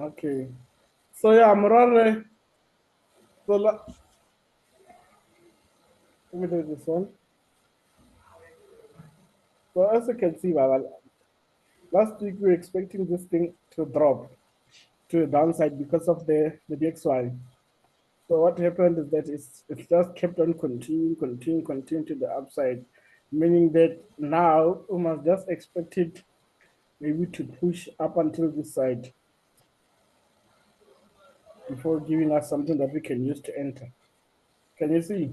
Okay. So yeah, Murare. So let me do this one. So as you can see, Baba, last week we were expecting this thing to drop to the downside because of the DXY. So what happened is that it's just kept on continuing to the upside, meaning that now we must just expect it maybe to push up until this side before giving us something that we can use to enter. Can you see?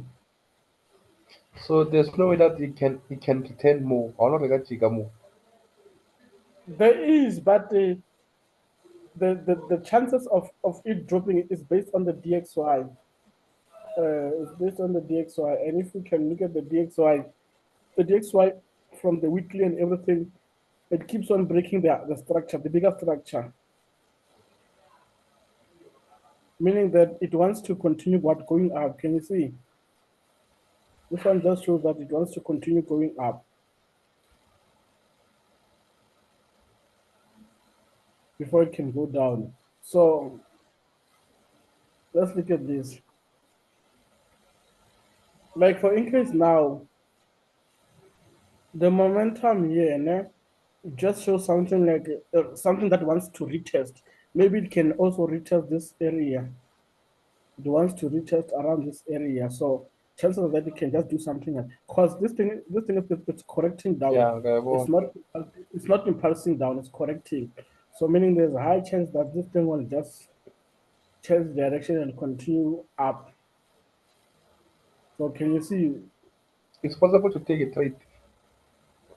So there's no way that it can return more. Or not like that more. There is, but the chances of it dropping is based on the DXY. It's based on the DXY, and if we can look at the DXY from the weekly and everything, it keeps on breaking the structure, the bigger structure, meaning that it wants to continue what going up. Can you see? This one just shows that it wants to continue going up before it can go down. So let's look at this. Like for increase now, the momentum here, né, just shows something like something that wants to retest. Maybe it can also retest this area. It wants to retest around this area. So chances of that it can just do something because this thing is it's correcting down. Yeah, okay, It's well, not it's not impulsing down, it's correcting. So meaning there's a high chance that this thing will just change direction and continue up. So can you see? it's possible to take a trade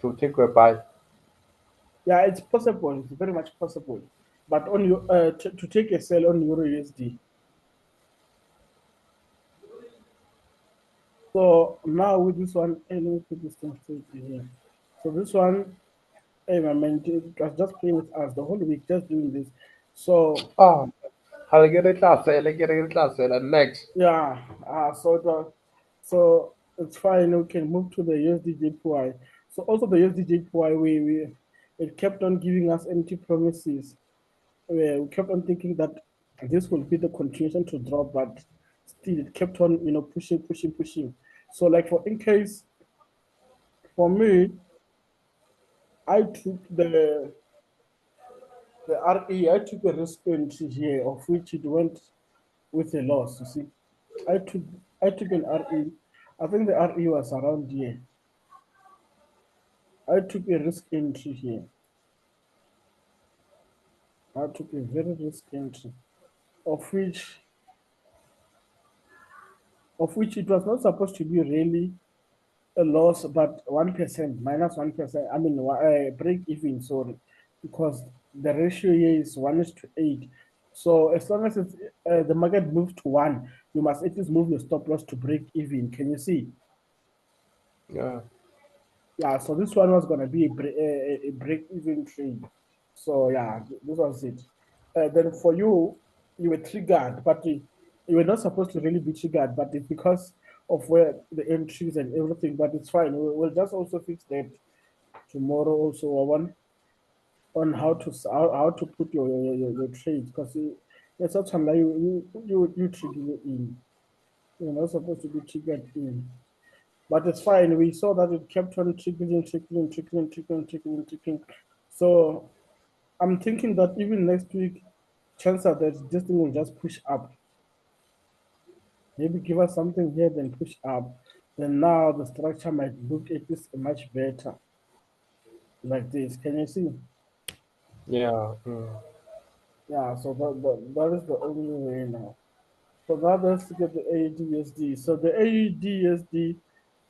to take a buy. Yeah, it's possible. It's very much possible. But on your to take a sell on Euro USD. So now with this one, let me put this thing straight here. So this one, hey, my man, it was just playing with us the whole week, just doing this. So Ah, I'll get it last sale, I'll get it last sale, and next. yeah, so it's fine. We can move to the USD JPY. So also the USD JPY, we it kept on giving us empty promises. We kept on thinking that this will be the continuation to drop, but still it kept on, pushing. So like for in case for me, I took the RE, I took a risk entry here of which it went with a loss. You see, I took I took an RE. I think the RE was around here. I took a risk entry here. I took a very risk entry, of which it was not supposed to be really a loss, but 1%, -1%. I mean, break even. Sorry, because the ratio here is 1:8. So as long as the market moves to one, you must at least move your stop loss to break even. Can you see? Yeah. Yeah. So this one was gonna be a break even trade. So yeah, this was it. Then for you, you were triggered, but you were not supposed to really be triggered, but it's because of where the entries and everything. But it's fine. We'll just also fix that tomorrow. Also, on how to put your trades because it's such time that you trigger you in. You're not supposed to be triggered in. But it's fine. We saw that it kept on trickling. So I'm thinking that even next week, chances are that this thing will just push up. Maybe give us something here, then push up. Then now the structure might look at this much better, like this. Can you see? Yeah. Mm. Yeah, so that is the only way now. So now let's get the AUD. So the AUD,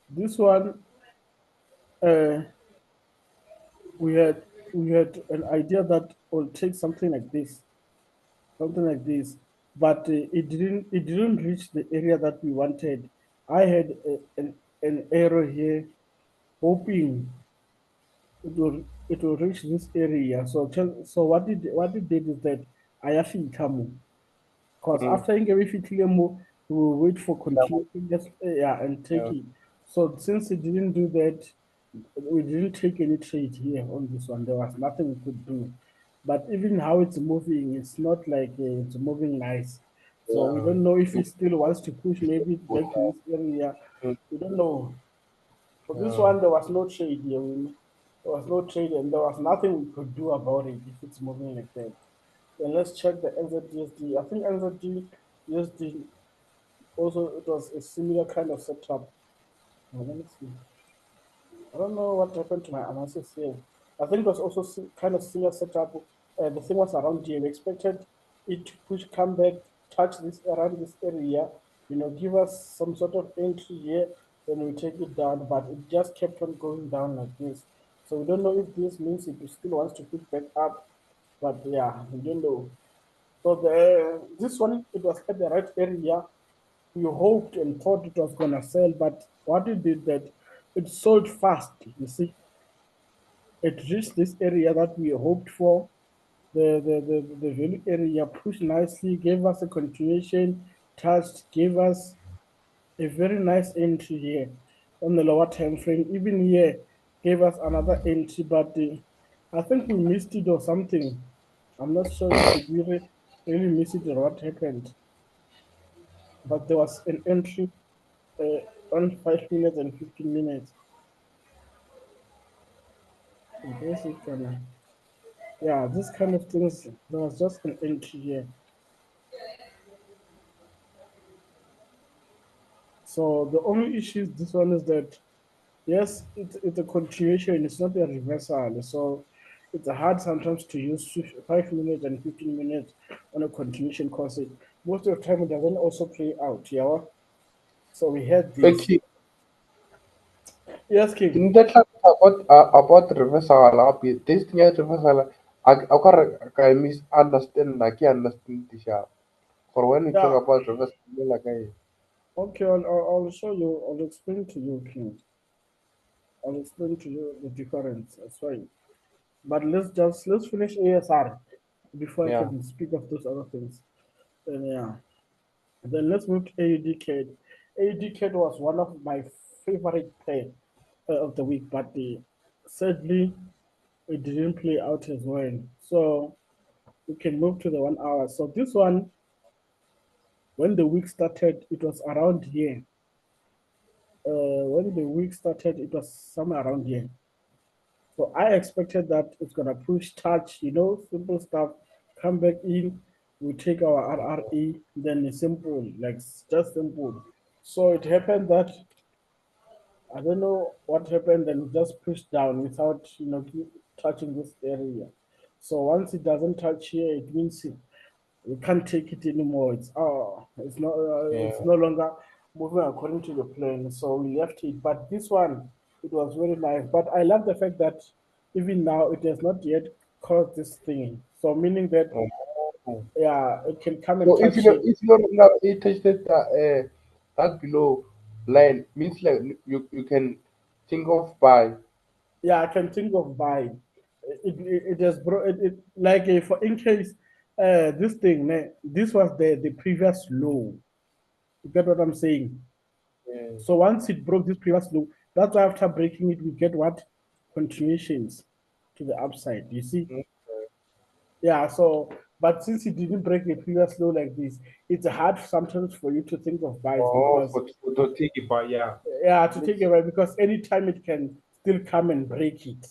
this one, uh, we had an idea that will take something like this, but it didn't reach the area that we wanted. I had an arrow here, hoping it will reach this area. So what it did is that I actually come because Mm. after we will wait for continuing, yeah, and take Yeah. it. So since it didn't do that, we didn't take any trade here on this one. There was nothing we could do. But even how it's moving, it's not like it's moving nice. So we Yeah. don't know if You he still wants to push maybe push back to up. this area. Mm, We don't know. For this yeah. one, there was no trade here. There was no trade, and there was nothing we could do about it if it's moving like that. Then let's check the NZUSD. I think NZUSD also it was a similar kind of setup. Let me see. I don't know what happened to my analysis here. I think it was also kind of similar setup. The thing was around here. We expected it to push, come back, touch this around this area, give us some sort of entry here, then we take it down. But it just kept on going down like this. So we don't know if this means it still wants to push back up. But yeah, we don't know. So this one, it was at the right area. We hoped and thought it was gonna sell, but what it did that it sold fast. You see, it reached this area that we hoped for. The value area pushed nicely, gave us a continuation, touched, gave us a very nice entry here on the lower time frame. Even here, gave us another entry, but I think we missed it or something. I'm not sure if did we really miss it or what happened, but there was an entry on 5 minutes and 15 minutes. In case it can, yeah, this kind of things. There was just an entry here. So the only issue is this one is that yes, it's a continuation. It's not a reversal. So it's hard sometimes to use 5 minutes and 15 minutes on a continuation because most of the time it doesn't also play out. Yeah. So we had this. Okay. Yes, King. In that about reversal, this thing is reversal. I misunderstand. I can't understand this. For when we talk Yeah. about reversal, like Okay. I'll show you. I'll explain to you, King. I'll explain to you the difference. That's fine. But let's finish ASR before I yeah, can speak of those other things. Then yeah. Then let's move to AUD Kid. AUD Kid was one of my favorite play of the week, but sadly it didn't play out as well. So we can move to the 1 hour. So this one, when the week started, it was around here. When the week started, it was somewhere around here. So I expected that it's gonna push touch, simple stuff, come back in, we take our RRE, then it's simple, like just simple. So it happened that I don't know what happened, and it just pushed down without touching this area. So once it doesn't touch here, it means we can't take it anymore. yeah. It's no longer moving according to the plan. So we left it. But this one, it was very nice. But I love the fact that even now it has not yet caused this thing. So meaning that Oh. yeah, it can come and So touch it. if you're now it tested that below line means like you can think of by Yeah, I can think of buy. It has brought like for in case this thing, this was the previous low. You get what I'm saying? yeah. So once it broke this previous low, that's why after breaking it, we get what? Continuations to the upside. You see? Mm. Yeah, so but since it didn't break the previous low like this, it's hard sometimes for you to think of buys Oh, because for to take it by yeah. yeah, to take Makes it away because anytime it can still come and break it. yeah.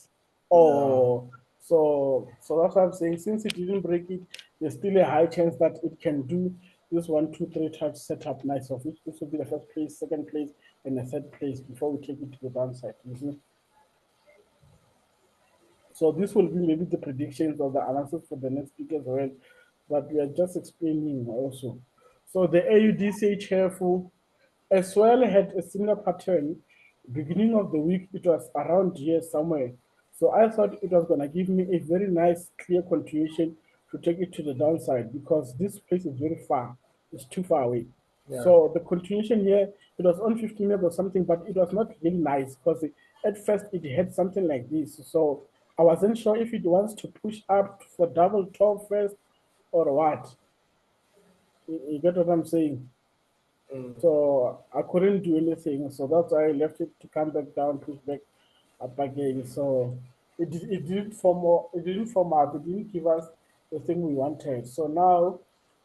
Oh, so that's what I'm saying. Since it didn't break it, there's still a high chance that it can do this 1, 2, 3 touch setup nice of which this will be the first place, second place, and the third place before we take it to the downside. You see? So this will be maybe the predictions or the analysis for the next week as well, but we are just explaining also. So the AUD careful as well had a similar pattern. Beginning of the week, it was around here somewhere. So I thought it was gonna give me a very nice, clear continuation to take it to the downside because this place is very far. It's too far away. Yeah. So the continuation here, it was on 15 minutes or something, but it was not really nice because at first it had something like this. So I wasn't sure if it wants to push up for double top first or what. You get what I'm saying? Mm. So I couldn't do anything. So that's why I left it to come back down, push back up again. So it didn't form up, it didn't give us the thing we wanted. So now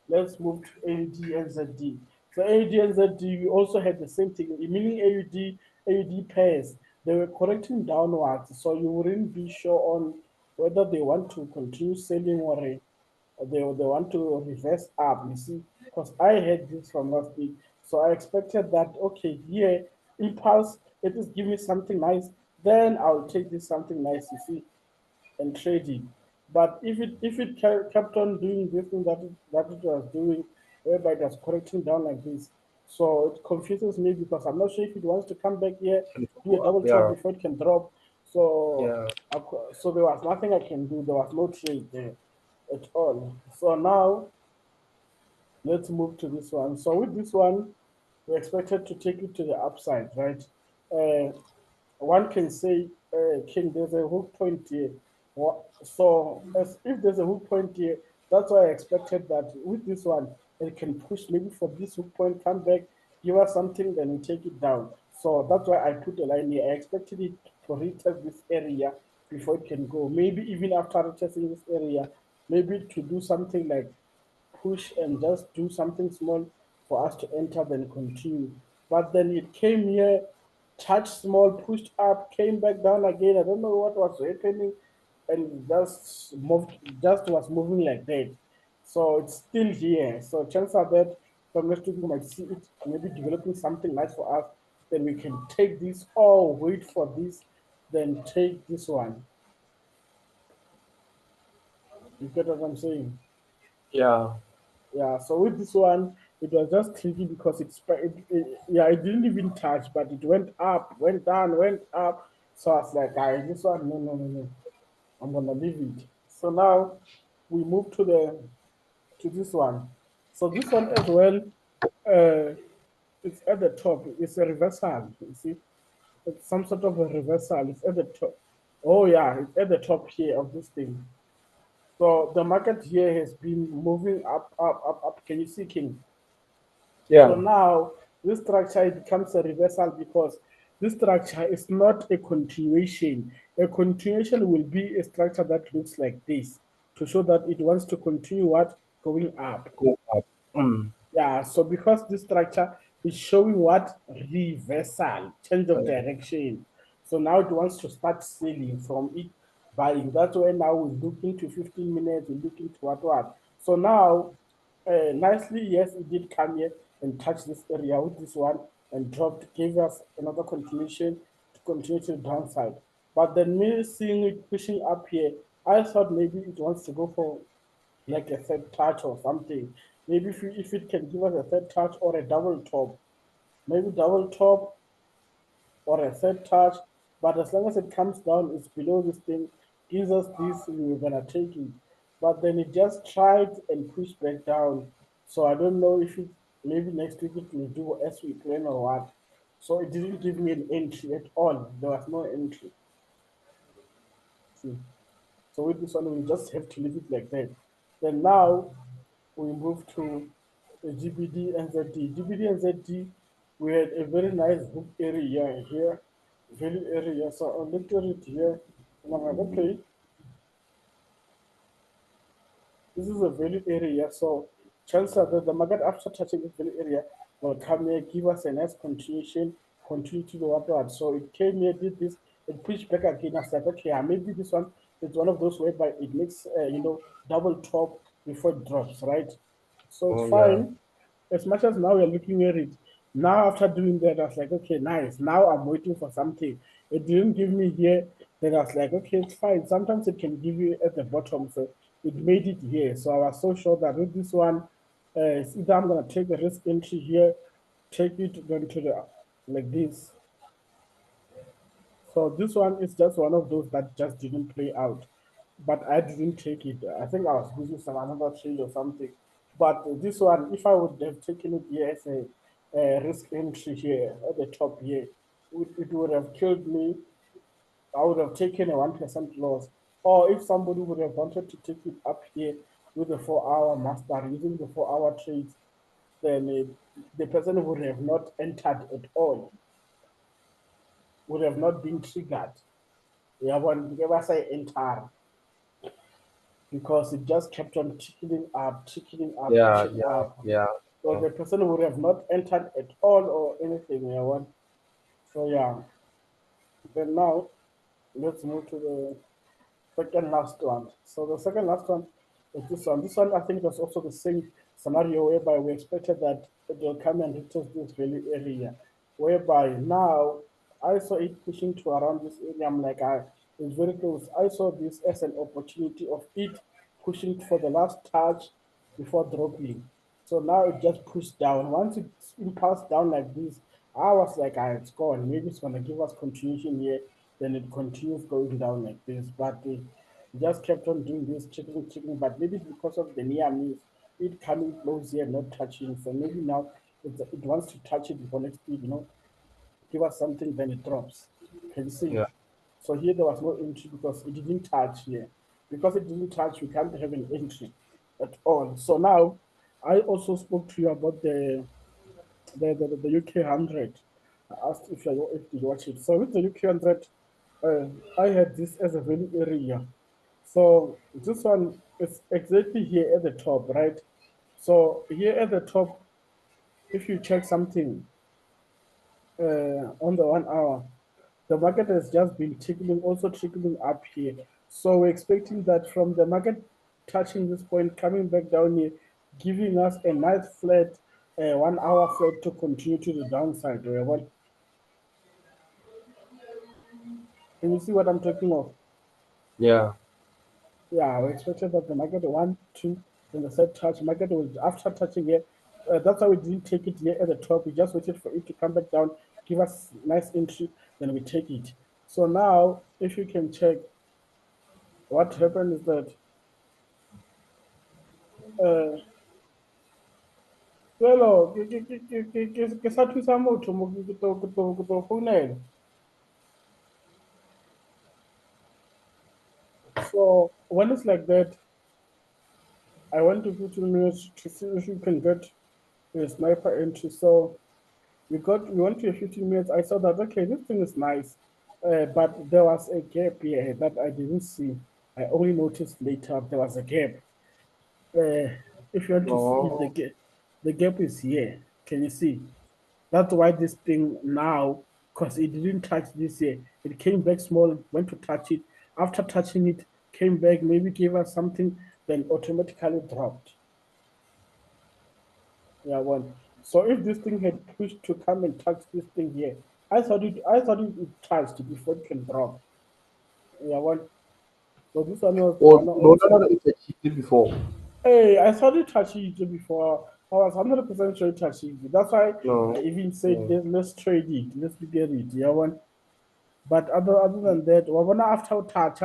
let's move to AUD and ZD. So AUD and ZD, we also had the same thing, meaning AUD pairs, they were correcting downwards, so you wouldn't be sure on whether they want to continue selling or they want to reverse up, you see, because I had this from last week. So I expected that, okay, here, impulse, let us give me something nice, then I'll take this something nice, you see, and trade it. But if it kept on doing this thing that it was doing, whereby it was correcting down like this, so it confuses me because I'm not sure if it wants to come back here, And do a go up. double top Yeah, before it can drop. So yeah, so there was nothing I can do. There was no trade there at all. So now let's move to this one. So with this one, we expected to take it to the upside, right? Uh, One can say, King, there's a hook point here. So as if there's a hook point here, that's why I expected that with this one, it can push maybe for this hook point, come back, give us something, then we take it down. So that's why I put a line here. I expected it to retest this area before it can go. Maybe even after retesting this area, maybe to do something like push and just do something small for us to enter, then continue. But then it came here, touched small, pushed up, came back down again. I don't know what was happening, and just was moving like that. So it's still here. So chances are that from next week we might see it maybe developing something nice for us. Then we can take this or wait for this, then take this one. You get what I'm saying? yeah. Yeah, so with this one, it was just tricky because yeah, it didn't even touch, but it went up, went down, went up. So I was like, this one, no, no, no, no, I'm gonna leave it. So now we move to this one. So this one as well, it's at the top. It's a reversal. You see, it's some sort of a reversal. It's at the top. Oh yeah, it's at the top here of this thing. So the market here has been moving up, up, up, up. Can you see, King? So Yeah. now this structure becomes a reversal because this structure is not a continuation. A continuation will be a structure that looks like this to show that it wants to continue what going up. Go up. Mm. Yeah, so because this structure is showing what reversal, change of direction. So now it wants to start selling from it buying. That's why now we look into 15 minutes, we look into what. So now, nicely, yes, it did come here and touch this area with this one and dropped, gave us another continuation to continue to the downside. But then me seeing it pushing up here, I thought maybe it wants to go for like a third touch or something. Maybe if it can give us a third touch or a double top, maybe double top or a third touch. But as long as it comes down, it's below this thing, gives us this, we're gonna take it. But then it just tried and pushed back down. So I don't know if it maybe next week it will do as we plan or what. So it didn't give me an entry at all. There was no entry. See. So with this one, we just have to leave it like that. Then now we move to the GBD and ZD. GBD and ZD, we had a very nice hook area here, value area. So I'll look at it here, and I'm like, okay, this is a value area. So chances are that the market after touching this value area will come here, give us a nice continuation, continue to the water. So it came here, did this, it pushed back again. I was like, okay, maybe this one is one of those whereby it makes double top before it drops, right? So it's Oh yeah. fine. As much as now we're looking at it, now after doing that, I was like, okay, nice. Now I'm waiting for something. It didn't give me here. Then I was like, okay, it's fine. Sometimes it can give you at the bottom. So it made it here. So I was so sure that with this one, it's either I'm gonna take the risk entry here, take it then to the like this. So this one is just one of those that just didn't play out. But I didn't take it. I think I was busy some another trade or something. But this one, if I would have taken it here as a risk entry here at the top here, it would have killed me. I would have taken a 1% loss. Or if somebody would have wanted to take it up here with the 4 hour master using the 4 hour trades, then the person would have not entered at all, would have not been triggered. Yeah, when I say enter, because it just kept on ticking up, Yeah, pushing yeah, up. yeah. So the person would have not entered at all or anything. Yeah, one. So yeah. Then now let's move to the second last one. So the second last one is this one. This one I think was also the same scenario whereby we expected that it will come and retest this really area. Whereby now I saw it pushing to around this area. I'm like, it's very close. I saw this as an opportunity of it pushing for the last touch before dropping. So now it just pushed down. Once it impulsed down like this, I was like, it's gone. Maybe it's gonna give us continuation here. Then it continues going down like this. But it just kept on doing this, chicken. But maybe it's because of the near miss, it coming close here, not touching. So maybe now it wants to touch it before next week, give us something, then it drops. Can you see? Yeah. So here there was no entry because it didn't touch here. Because it didn't touch, we can't have an entry at all. So now I also spoke to you about the UK 100. I asked if you watch it. So with the UK 100, I had this as a value area. So this one is exactly here at the top, right? So here at the top, if you check something on the 1 hour, the market has just been tickling, also trickling up here. So we're expecting that from the market touching this point, coming back down here, giving us a nice flat 1 hour flat to continue to the downside. What can you see what I'm talking of? Yeah. Yeah, we expected that the market one, two, then the third touch, market will after touching here. That's why we didn't take it here at the top. We just waited for it to come back down, give us nice entry, then we take it. So now, if you can check, what happened is that uh, well, ke sa thusa motho mo ke tlo founela. So when it's like that, I want to 15 minutes to see if you can get a sniper entry. So we went to a 15 minutes. I saw that okay, this thing is nice, but there was a gap here that I didn't see. I only noticed later there was a gap. If you want to see Oh, the gap is here. Can you see? That's why this thing now, because it didn't touch this year, it came back small, went to touch it. After touching it, came back, maybe gave us something, then automatically dropped. Yeah, one. So if this thing had pushed to come and touch this thing here, I thought it touched before it can drop. Yeah, one. So this one was the oh, one no, no, also. no, it's achieved before. Hey, I saw it touching it before. I was 100% sure it touching it. That's why No. I even said Yeah. let's trade it, let's look at it. Yeah, one. But other than that, when after touch,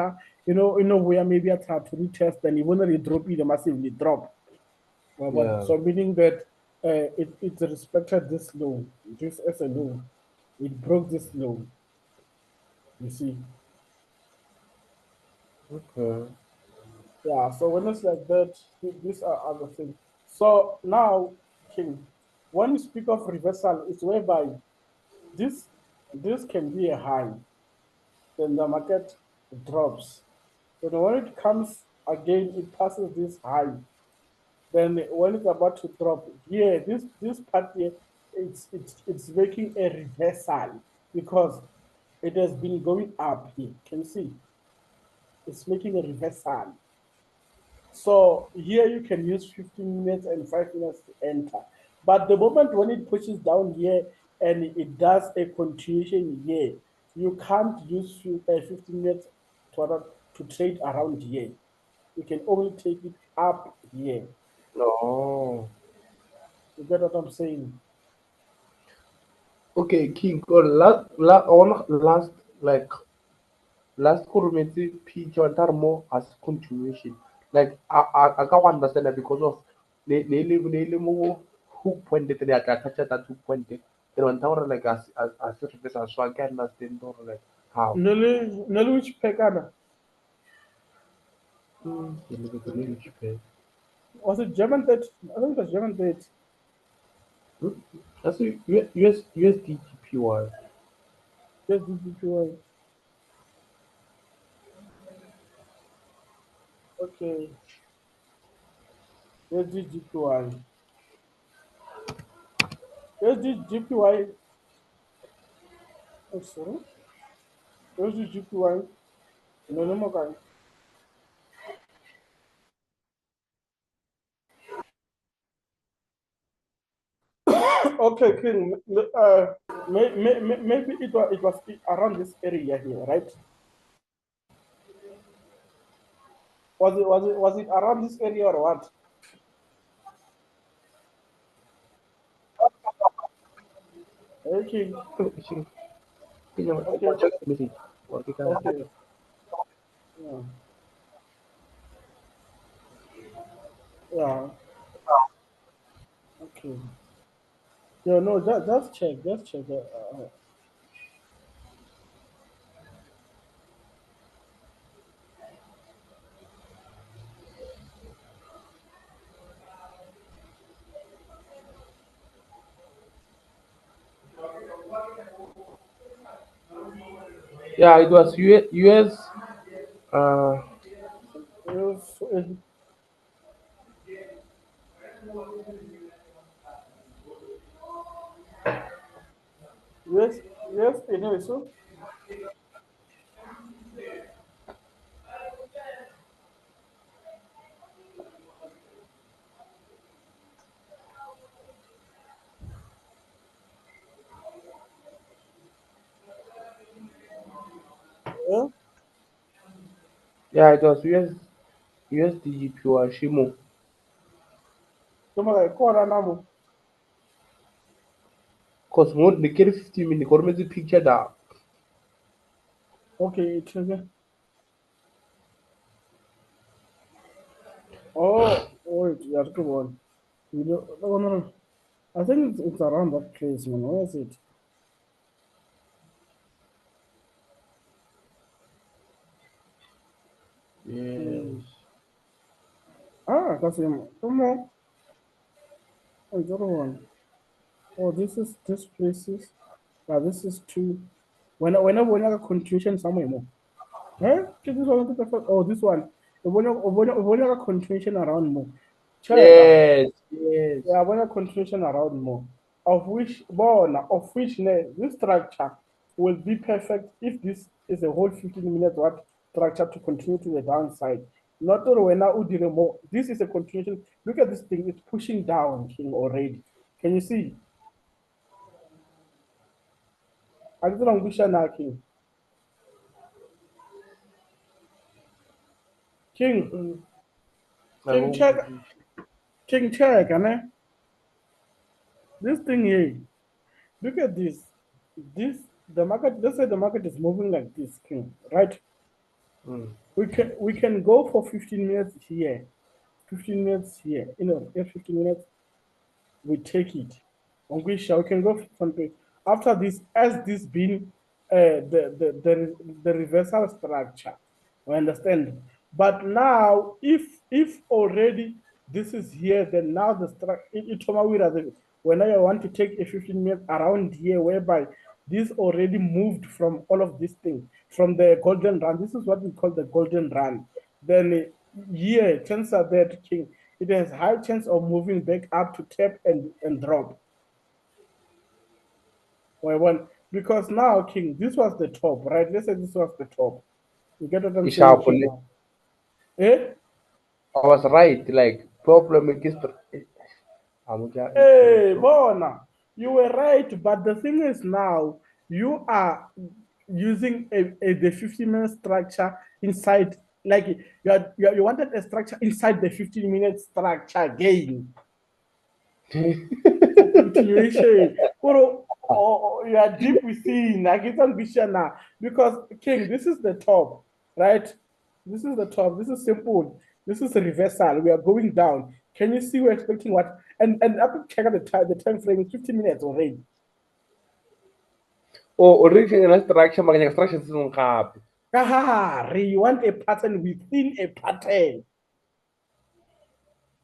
where maybe I try to retest, then even when it drop it massively drop. Yeah. So meaning that it respected this low, this as a low. It broke this low. You see. Okay. Yeah. So when it's like that, these are other things. So now, King, when you speak of reversal, it's whereby this this can be a high, then the market drops. Then when it comes again, it passes this high. Then when it's about to drop, here, this part here, it's making a reversal because it has been going up here. Can you see? It's making a reversal. So here you can use 15 minutes and 5 minutes to enter. But the moment when it pushes down here and it does a continuation here, you can't use 15 minutes to trade around here. You can only take it up here. No. You get what I'm saying? Okay, King. Last like last Kurumeti picture more as continuation. Like I can't understand that because of they more hook pointed they are touch that hook pointed. Then one tower like as reference so I can understand or like how. Nele which pekana? Was it German that? I think it was German that. That's a USDGPY. Yes, DPY. Okay. USD GPY. USD GPY. Oh, sorry. USD GPY. No, no more guy. Okay, King. Maybe it was around this area here, right? Was it around this area or what? Okay. Okay. Okay. Yeah. Yeah. Okay. Yeah. No. Just check. Just check. Yeah, it was US. Uh, Yes. Yes. Yes. Anyway, so yeah. yeah, it was USD Shimo. Come on, call Anamo. Cause more than 50 minutes, the picture that. Okay. It's okay. Oh. Wait. Yeah. Come on. You know. No. No. No. I think it's around that place, man. Where is it? Hmm. Yes. Ah, that's him. Come on. Oh, the other one. Oh, this is this places. This is two. When I continuation somewhere more. Eh? Check this one. Oh, this one. When I continuation around more. Check. Yes. Yes. Yeah, when a continuation around more. Of which this structure will be perfect if this is a whole 15 minutes what structure to continue to the downside. Not only when I would more. This is a continuation. Look at this thing, it's pushing down King already. Can you see? I don't know now, King. King, Mm-mm. I King won't check, believe. King check, and this thing here. Look at this. This the market. Let's say the market is moving like this, King, right? Mm. We can go for 15 minutes here, 15 minutes here. In 15 minutes, we take it. On which we can go from after this, as this being the reversal structure. We understand. But now, if already this is here, then now the structure, when I want to take a 15 minutes around here, whereby this already moved from all of these things, from the golden run. This is what we call the golden run. Then here, chances are that King, it has high chance of moving back up to tap and drop. Why one? Because now, King, this was the top, right? Let's say this was the top. You get what I'm saying, King? Ishapu. Eh? I was right. Like problem is Hey, Bona, you were right, but the thing is now you are using the 15-minute structure inside, like you wanted a structure inside the 15-minute structure again for continuation. You are deep within. I get ambition now because King, this is the top, right? This is the top. This is simple. This is a reversal. We are going down. Can you see we're expecting what? And up check out the time frame is 50 minutes already. Oh, original structure, magna structure is on cap. You want a pattern within a pattern.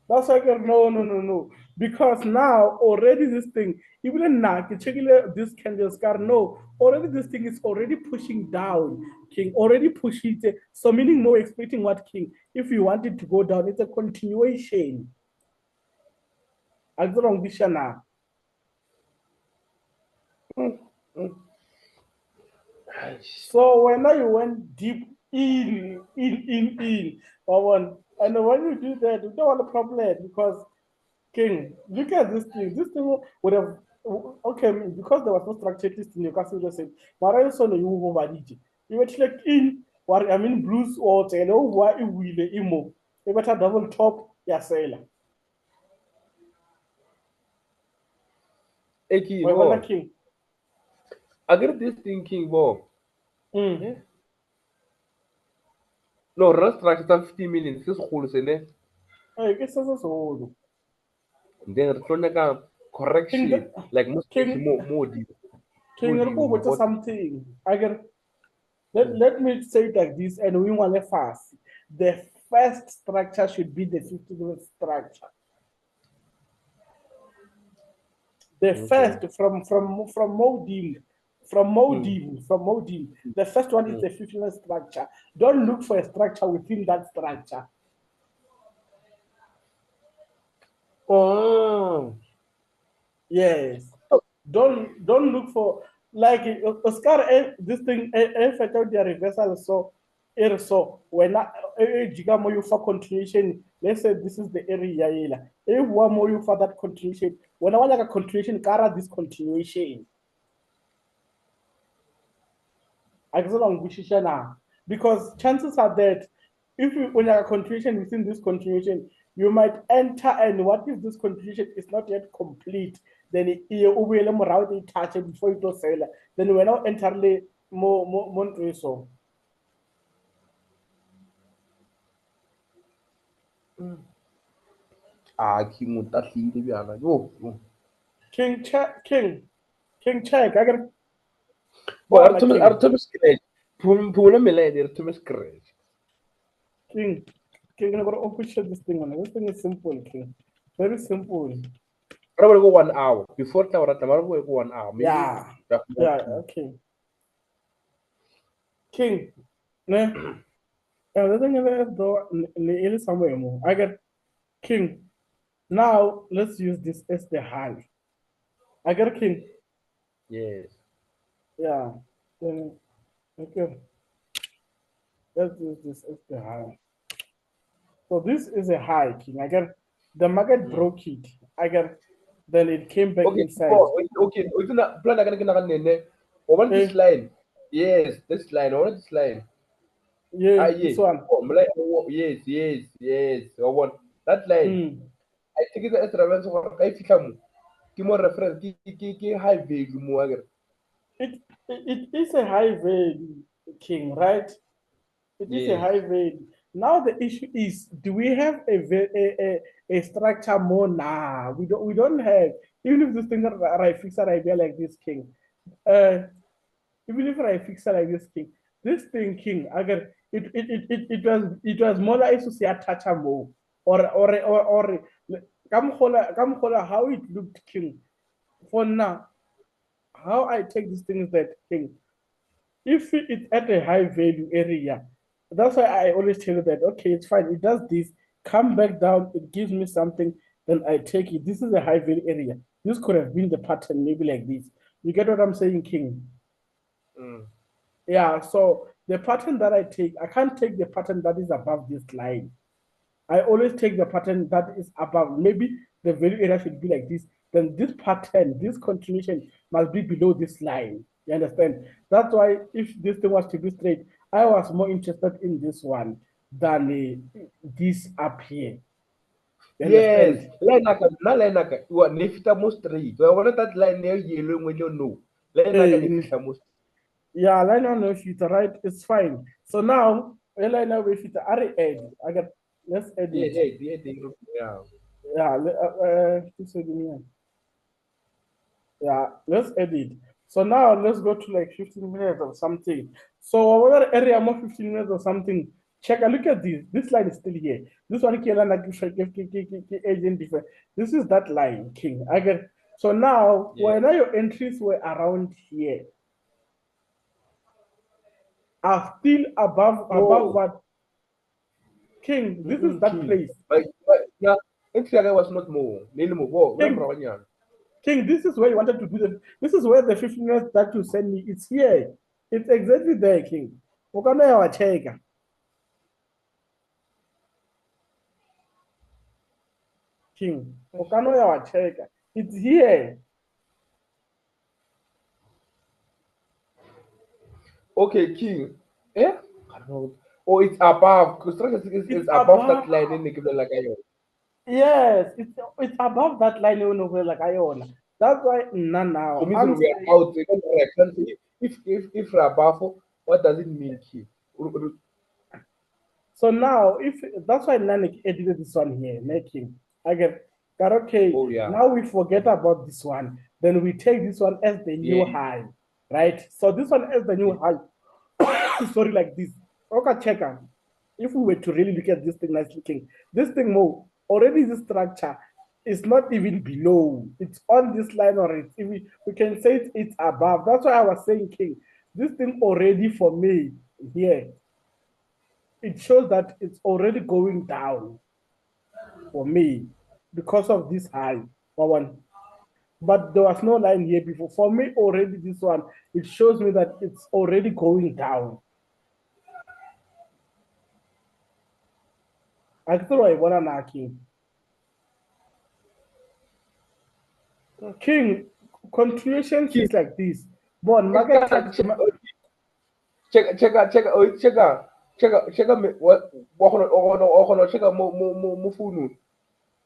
That's like no. Because now already this thing, even now, check this candles car. No, already this thing is already pushing down, King. Already pushing it. So meaning more expecting what King. If you want it to go down, it's a continuation. As long as now. So when now you went deep in, and when you do that, you don't want a problem because King, look at this thing. This thing would have okay because there was no structure at least in Newcastle just said, but I saw no you over it. You were like in what I mean blues or tell why you will imo. You better double top ya sailor. Eki, Why when no. King? I get this thinking, Bob. Mm. Yeah. No, rest structure 50 million. This is cool, isn't I guess that's so. then return King correction like most King more deep King more Ruko hot. something. I can let me say it like this and we want to fast. The first structure should be the 50 structure. The Okay. first Mm. from molding. The first one is Mm. the functional structure. Don't look for a structure within that structure. Oh. Yes. Don't look for like Oscar this thing if I tell the reversal so when Jigamo you for continuation, let's say this is the area yela. If one more you for that continuation, when I want like a continuation, cara this continuation. Because chances are that if you when you're a continuation within this continuation, you might enter and what if this continuation is not yet complete? Then you will route it touch it before you do sell. Then we're now entirely more so. Ah, King would that lead the other. Oh, King check. I got boy, oh my king. Artemis Scratch. Puna Milady, Artemis Scratch. King King I'm gonna open shut this thing on. This thing is simple, King. Very simple. Probably go 1 hour. Before Tower at Tamara, go 1 hour. Maybe Yeah. that more Yeah, too. okay. King. Ne? The thing is, though, somewhere more. I get king. Now let's use this as the high. I get king. Yes. Yeah. Then okay. Let's use this as the high. So this is a high king. I get the market Mm. broke it. I get then it came back Okay, inside. oh, okay. It's not plan again. I want this Eh, line. Yes, this line. I want this line. Ah, yeah, this yes. one. Oh, yes. I want that line. Mm. I think it's a reference for I think more reference. High value more. It is a high value king, right? It is a Yes. high value. Now the issue is, do we have a structure more? Nah, we don't have. Even if this thing that I fix an idea like this king, uh, even if I fix it like this thing king, again, it was more like to see a touch more or come how it looked king. For now, how I take this thing is that king if it's at a high value area, that's why I always tell you that okay, it's fine. It does this, come back down, it gives me something, then I take it. This is a high value area. This could have been the pattern, maybe like this. You get what I'm saying, King? Mm. Yeah. So the pattern that I take, I can't take the pattern that is above this line. I always take the pattern that is above. Maybe the value area should be like this. Then this pattern, this continuation must be below this line. You understand? That's why if this thing was to be straight, I was more interested in this one than this up here. You Yes, understand? line naka, what nifta mo straight. I want that line near yellow when you know. Line naka Eh, nifta mo. yeah, line on if it's right, it's fine. So now, line now if it's add, I got let's Yeah, edit. yeah. Yeah, this will be yeah, let's edit. So now let's go to like 15 minutes or something. So what area more 15 minutes or something? Check, look at this. This line is still here. This one, agent different. This is that line, King. I get. So now, when your entries were around here, are still above what? King, this is that King. place. Yeah, actually, I was not more. King, King, this is where you wanted to do the. This is where the 15 minutes that you send me. It's here. It's exactly there, King. King, it's here. Okay, King. Yeah? I don't know. Oh, it's above. Construction is It's above that above. line in the like I Yes, it's above that line like Iona. That's why So now. means we are out. We don't like something. If we're above, what does it mean, King? So now, if that's why Nanik edited this one here, making again, but okay, Oh yeah. now we forget about this one. Then we take this one as the Yeah. new high, right? So this one as the new high. Sorry, like this. Okay, checker. If we were to really look at this thing nicely, King, this thing more already this structure is not even below. It's on this line already. If we can say it's above. That's why I was saying, King, this thing already for me here it shows that it's already going down for me because of this high one. But there was no line here before. For me, already this one, it shows me that it's already going down. I thought I want to King. King, continuations King. is like this. But market touch. Check what check mo phone.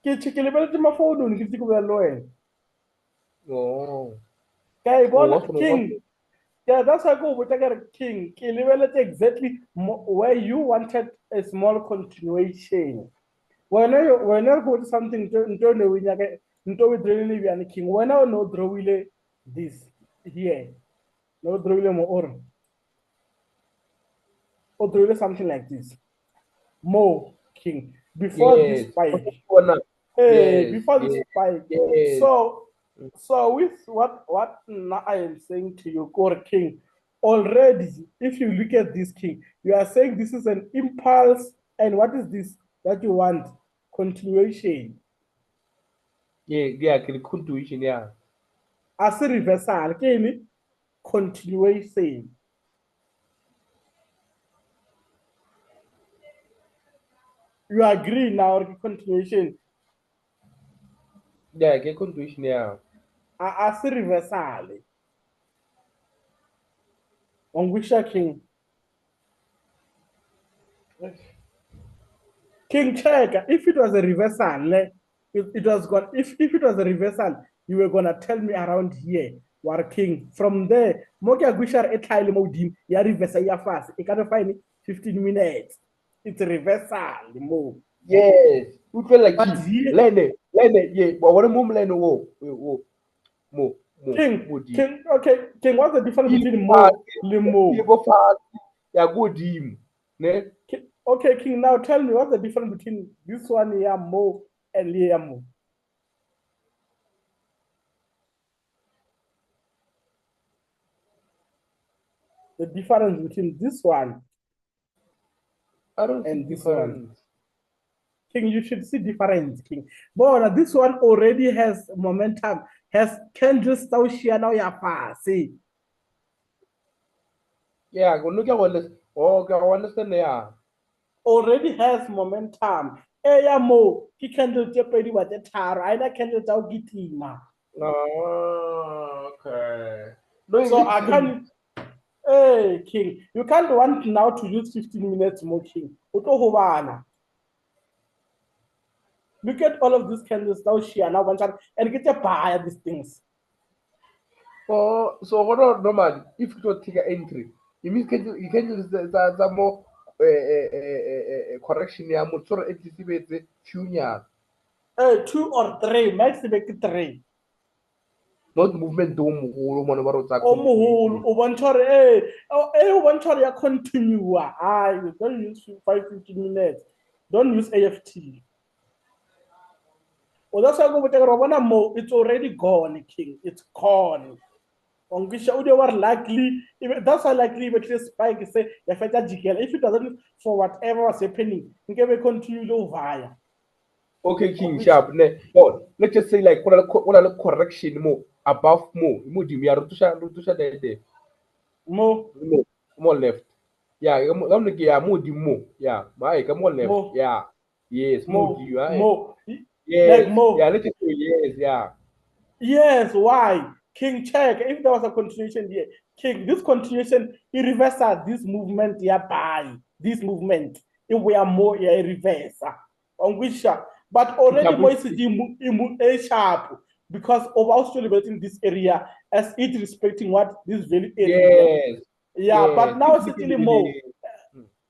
Ke lebeletse mo founung ke tse ke bua le wena. Oh. Ka e Oh, bona King. Yeah, that's why I go with King. Exactly where you wanted a small continuation. When you go to something, don't withdraw King. When I no draw this here, no draw more or draw something like this. More King before this Yes. spike. Hey, Yes. before this Yes. spike. Yes. So with what I am saying to you, Core King, already, if you look at this King, you are saying this is an impulse, and what is this that you want? Continuation. Yeah. Yeah. Continuation. Yeah. As a reversal, okay? Continuation. You agree now, continuation. Yeah. Get continuation. Yeah. As a reversal. On which King. King check. If it was a reversal, it was gone. If it was a reversal, you were gonna tell me around here. War King. From there, Mokia Gushar etile modim, ya reversal ya fast. You can't find 15 minutes. It's a reversal move. Yes. We feel like But here, Lene. Yeah. But what a mom Lene wo. Mo. King, okay, King, what's the difference between Fast. Mo Limo? Fast. Yeah. Go dim. Ne. Okay, King, now tell me what's the difference between this one here, Mo, and Liamo? The difference between this one I don't see and this one. difference. King, you should see difference, King. But this one already has momentum, has candles now ya see. Yeah. Go look at what this. Oh, okay. I understand. Yeah. Already has momentum. Eya mo, ki candle tse pedi wa tse tharo, a ena candle tsa go kitima. Oh, okay. No, So it's I can't, hey, King, you can't want now to use 15 minutes more, King. Look at all of these candles now now one shot and get a buy these things. oh, so what are normal? If you don't take an entry, you can use the more correction. Yeah, more sort of anticipate junior. 2 or 3, max make 3. not movement o mogolo mone ba re o tsa o moholo o bontsha hore o bontsha hore ya continue. Don't use 5-15 minutes, don't use AFT. O that's go botsa gore bona mo it's already gone, king, it's gone. Ongisha ude war likely, that's how likely but spike say ya fetsa jikela if it doesn't for whatever was happening ngeke continue over. okay king sharp ne no, let's just say like what are the correction mo above mo dim ya rutusha there Mo more left yeah I'm like yeah mo dim mo yeah my come on left mo yeah yes mo dim right mo like yes yeah mo. let's just say yes yeah Yes, why? King, check if there was a continuation here. King, this continuation, it reverses this movement hereby. This movement, if we are more a reverse. On which, but already more is a sharp because of also liberating this area as it respecting what this very area. yes Yeah, but yes now it's still more.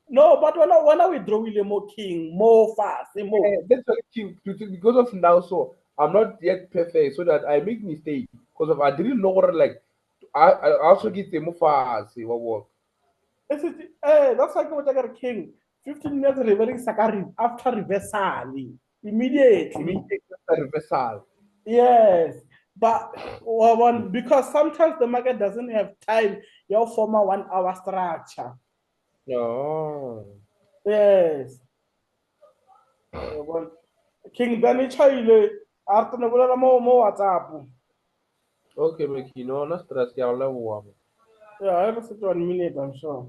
No, but when I withdraw more king, more fast, more. yeah, that's why king because of now so I'm not yet perfect so that I make mistake because of I didn't know what like I also get the more fast what That's like what I got a king. 15 minutes reversing Sakari after reversal. Immediately. immediate reversal. Yes. But because sometimes the market doesn't have time, your former 1 hour structure. No. Yes. King Danny Chile, Arthur mo WhatsApp. Okay, Mickey, no, not stress. Yeah, I'll let you. Yeah, I have 1 minute, I'm sure.